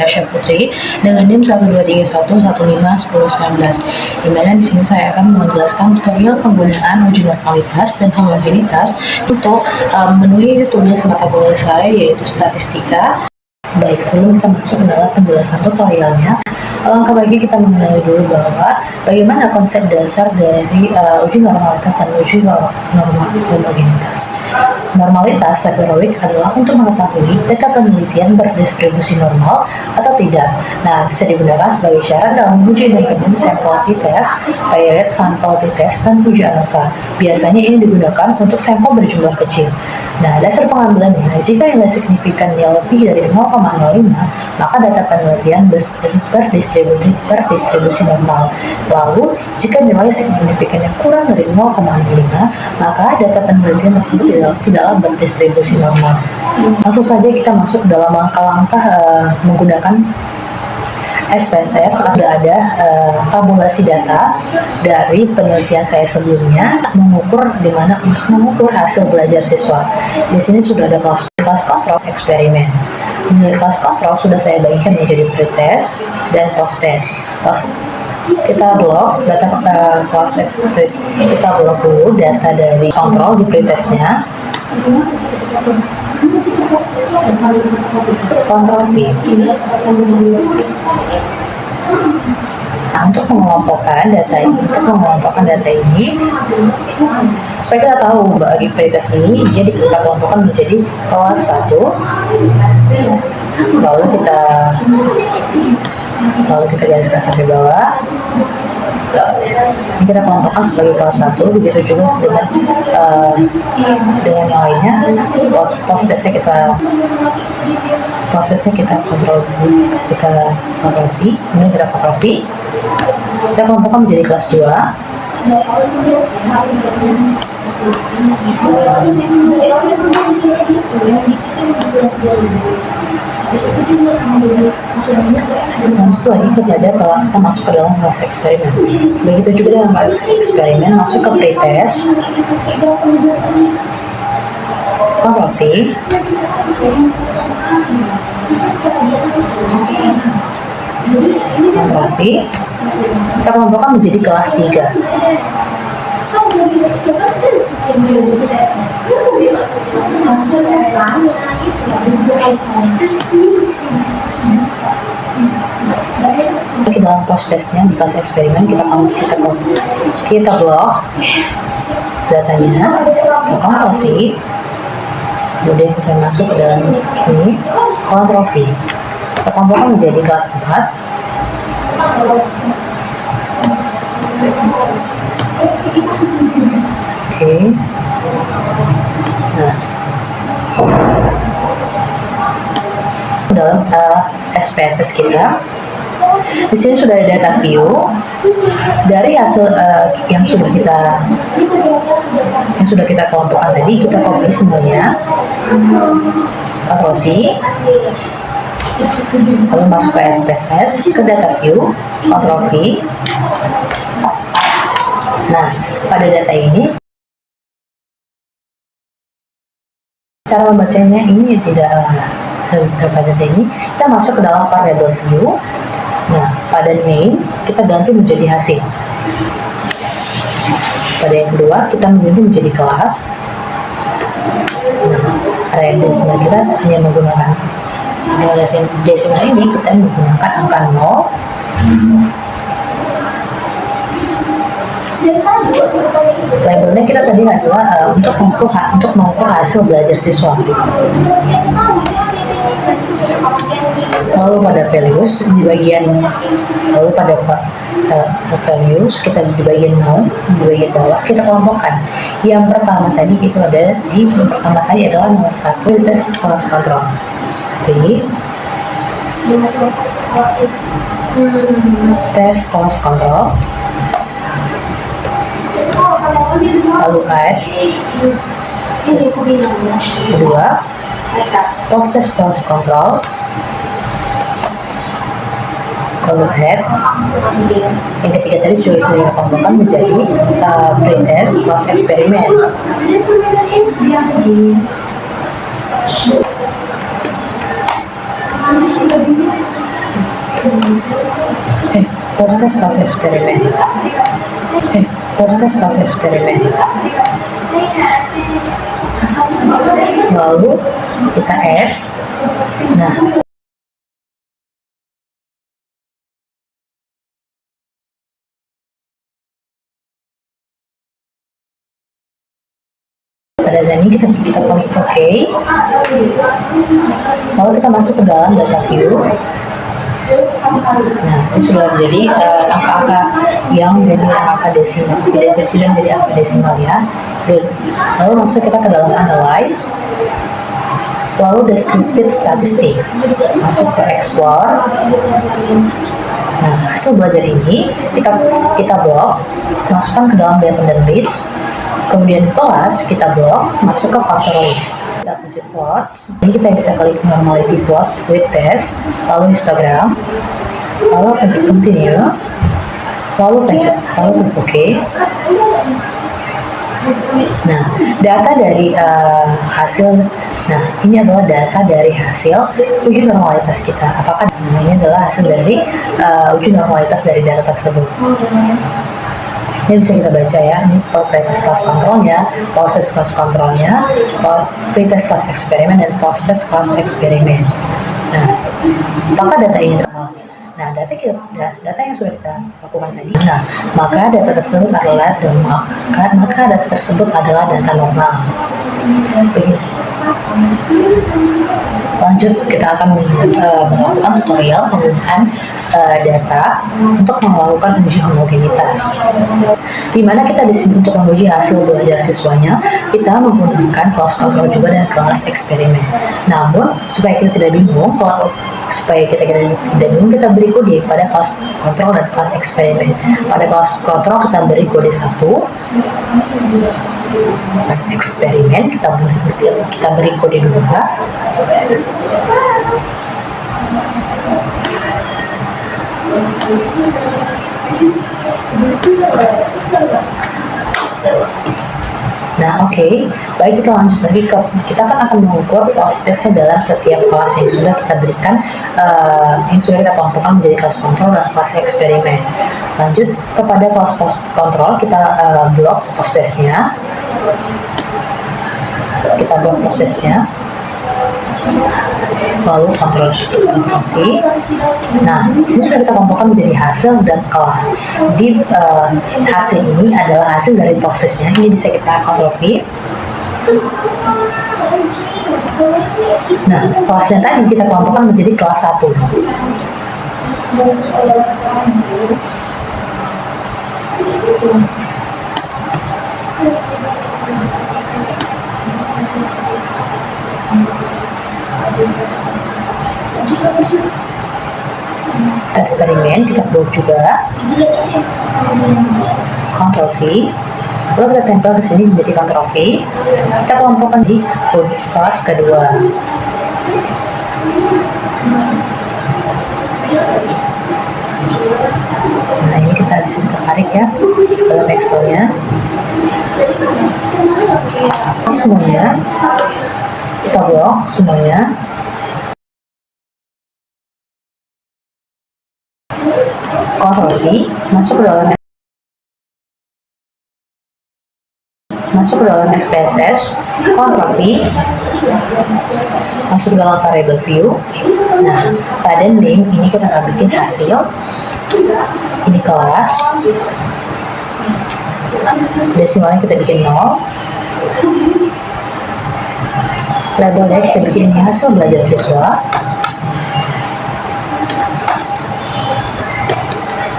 saya Rasya Putri dengan NIM 12311515119, di mana di sini saya akan menjelaskan tutorial penggunaan uji normalitas dan homogenitas untuk memenuhi tugas mata kuliah saya, yaitu statistika. Baik, sebelum kita masuk ke dalam penjelasan tutorialnya, alangkah baiknya kita mengenali dulu bahwa bagaimana konsep dasar dari uji normalitas dan uji homogenitas. Normalitas severoid adalah untuk mengetahui data penelitian berdistribusi normal atau tidak. Nah, bisa digunakan sebagai syarat dalam uji independen sampel t-test, paired sample t-test, dan uji ANOVA. Biasanya ini digunakan untuk sampel berjumlah kecil. Nah, dasar pengambilannya, jika nilai signifikannya lebih dari 0,05, maka data penelitian berdistribusi normal. Lalu, jika nilai signifikannya kurang dari 0,05, maka data penelitian tersebut tidaklah berdistribusi normal. Langsung saja kita masuk dalam langkah-langkah menggunakan SPSS. Ada tabulasi data dari penelitian saya sebelumnya, mengukur untuk mengukur hasil belajar siswa. Di sini sudah ada kelas kontrol eksperimen. Di kelas kontrol sudah saya bagikan menjadi pretest dan post-test. Kita blok data kita blok dulu data dari kontrol di pretestnya. Kontrol V. Nah, untuk mengelompokkan data ini, supaya kita tahu bagi pretest ini, jadi kita kelompokkan menjadi kelas 1, lalu kita gariskan sampai bawah. Ini kita kelompokkan sebagai kelas 1, begitu juga dengan yang lainnya. Prosesnya kita kontrol C, kemudian kita kontrol V. Kita kelompokkan menjadi kelas 2. Langsung lagi kalau kita masuk ke dalam kelas eksperimen. Begitu juga dengan kelas eksperimen, masuk ke pretest, kontrol C, kontrol V. Kita kelompokkan menjadi kelas 3. Dalam post-testnya di kelas eksperimen kita blok datanya, kita kontrol C, kemudian kita masuk ke dalam ini, kontrol V. Kita kelompokkan menjadi kelas 4. Oke. Nah, dalam SPSS kita, di sini sudah ada data view dari hasil yang sudah kita kelompokkan tadi. Kita copy semuanya, Ctrl C, lalu masuk ke SPSS, ke data view, Ctrl V. Nah, pada data ini, cara membacanya ini pada data ini, kita masuk ke dalam variable view. Nah, pada name, kita ganti menjadi hasil. Pada yang kedua, kita ganti menjadi kelas. Nah, area desimal kita hanya menggunakan desimal ini, kita menggunakan angka 0. Labelnya kita tadi adalah untuk mengukur hasil belajar siswa. Lalu pada values di bagian values kita di bagian 0, di bagian bawah kita kelompokkan. Yang pertama tadi adalah nomor 1, tes kelas kontrol. Tes kelas kontrol. Lalu add kedua, post-test kelas kontrol. Lalu add yang ketiga tadi juga saya kelompokkan menjadi pretest kelas eksperimen. Post test kelas eksperimen. Post test kelas eksperimen. Lalu kita add. Nah, pada saat ini kita klik OK. Lalu kita masuk ke dalam data view. Nah, ini sudah menjadi angka-angka yang menjadi angka desimal, tidak menjadi angka desimal ya. Lalu masuk kita ke dalam analyze. Lalu descriptive statistik, masuk ke explore. Nah, hasil belajar ini kita blok, masukkan ke dalam dependent list. Kemudian kelas kita blok, masuk ke factor list. Kita lanjut plots. Ini kita bisa klik normality plot with test, lalu histogram, lalu pencet continue, lalu pencet OK. Nah, data dari hasil. Nah, ini adalah data dari hasil uji normalitas kita. Apakah ini adalah hasil dari uji normalitas dari data tersebut? Ini bisa kita baca ya, ini pretest kelas kontrolnya, post test kelas kontrolnya, pretest kelas eksperimen, dan post test kelas eksperimen. Nah, apakah data ini normal? Nah, data yang sudah kita lakukan tadi, nah, maka data tersebut adalah normal. Maka data tersebut adalah data normal. Begini. Lanjut, kita akan melakukan tutorial penggunaan data untuk melakukan uji homogenitas. Di mana kita di sini untuk menguji hasil belajar siswanya, kita menggunakan kelas kontrol juga dan kelas eksperimen. Namun, supaya kita tidak bingung, kita beri kode pada kelas kontrol dan kelas eksperimen. Pada kelas kontrol kita beri kode 1. Eksperimen kita beri kode 2. Nah, oke. Baik, kita lanjut lagi kita akan mengukur post testnya dalam setiap kelas yang sudah kita berikan, yang sudah kita kelompokkan menjadi kelas kontrol dan kelas eksperimen. Lanjut kepada kelas post kontrol, kita blok post testnya. Kita blok post testnya. Lalu kontrol C. Nah, sini sudah kita kelompokkan menjadi hasil dan kelas. Di hasil ini adalah hasil dari prosesnya. Ini bisa kita kontrol V. Nah, kelasnya tadi kita kelompokkan menjadi kelas 1. Eksperimen kita buat juga, Ctrl C, lalu kita tempel ke sini menjadi Ctrl V. Kita kelompokkan di kelas kedua. Nah, ini kita bisa tarik ya dalam Excelnya. Semuanya kita blok semuanya. Ctrl C, masuk ke dalam SPSS, Ctrl V, masuk ke dalam variable view. Nah, pada name ini kita akan bikin hasil, ini kelas, desimalnya kita bikin 0, labelnya kita bikin ini hasil belajar siswa.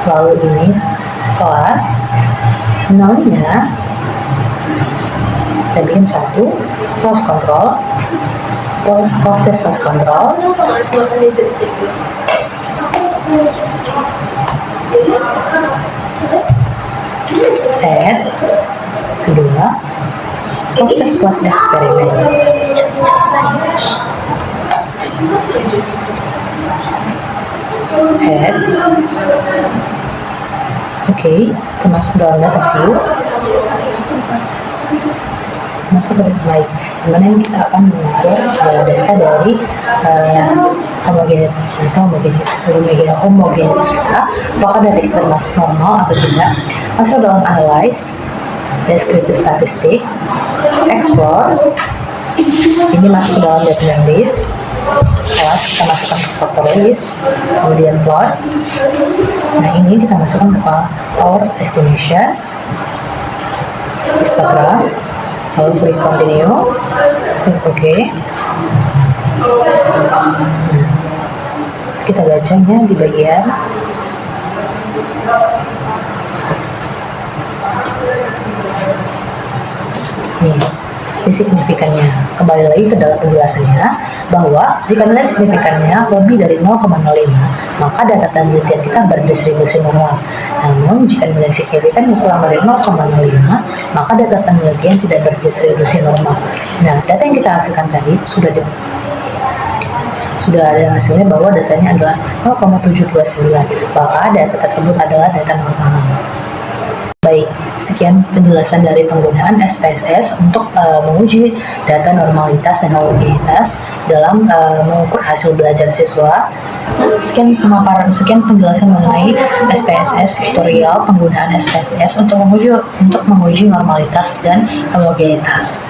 Lalu ini kelas, nolnya kita bikin 1, kelas kontrol, post test kelas kontrol, add, kedua, post test kelas eksperimen. Add. Oke, kita masuk dalam data view. masuk ke baik, dimana kita akan mengukur data dari homogenitas kita, apakah data kita termasuk normal atau tidak. Masuk dalam analyze, descriptive statistik, explore, ini masuk ke dalam definite list, kelas kita masukkan ke factorial list, kemudian plots. Nah ini kita masukkan ke power estimation, histogram, lalu klik continue, klik OK. Kita bacanya di bagian nih, ini signifikannya. Kembali lagi ke dalam penjelasannya bahwa jika nilai signifikannya lebih dari 0,05, maka data penelitian kita berdistribusi normal. Namun jika nilai signifikan kurang dari 0,05, maka data penelitian tidak berdistribusi normal. Nah, data yang kita hasilkan tadi sudah ada hasilnya bahwa datanya adalah 0,729, maka data tersebut adalah data normal. Baik, sekian penjelasan dari penggunaan SPSS untuk menguji data normalitas dan homogenitas dalam mengukur hasil belajar siswa. Sekian penjelasan mengenai SPSS, tutorial penggunaan SPSS untuk menguji normalitas dan homogenitas.